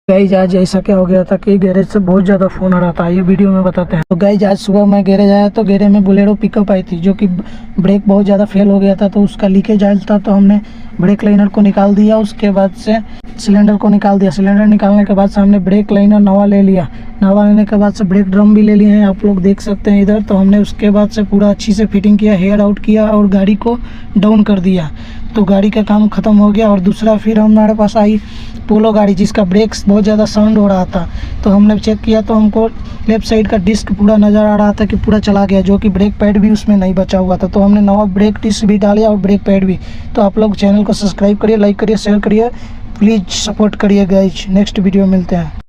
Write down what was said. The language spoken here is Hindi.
गाइज आज ऐसा क्या हो गया था कि गैरेज से बहुत ज़्यादा फ़ोन आ रहा था, ये वीडियो में बताते हैं। तो गाइज आज सुबह मैं गैरेज आया तो गैरेज में बोलेरो पिकअप आई थी जो कि ब्रेक बहुत ज़्यादा फेल हो गया था, तो उसका लीकेज आयल था। तो हमने ब्रेक लाइनर को निकाल दिया, उसके बाद से सिलेंडर को निकाल दिया। सिलेंडर निकालने के बाद से हमने ब्रेक लाइनर नवा ले लिया। नवा लेने के बाद से ब्रेक ड्रम भी ले लिए हैं, आप लोग देख सकते हैं इधर। तो हमने उसके बाद से पूरा अच्छी से फिटिंग किया, हेयर आउट किया और गाड़ी को डाउन कर दिया। तो गाड़ी का काम ख़त्म हो गया। और दूसरा फिर हमारे पास आई पोलो गाड़ी जिसका ब्रेक्स बहुत ज़्यादा साउंड हो रहा था। तो हमने चेक किया तो हमको लेफ़्ट साइड का डिस्क पूरा नज़र आ रहा था कि पूरा चला गया, जो कि ब्रेक पैड भी उसमें नहीं बचा हुआ था। तो हमने नवा ब्रेक डिस्क भी डाला और ब्रेक पैड भी। तो आप लोग चैनल को सब्सक्राइब करिए, लाइक करिए, शेयर करिए, प्लीज़ सपोर्ट करिए गाइज। नेक्स्ट वीडियो मिलते हैं।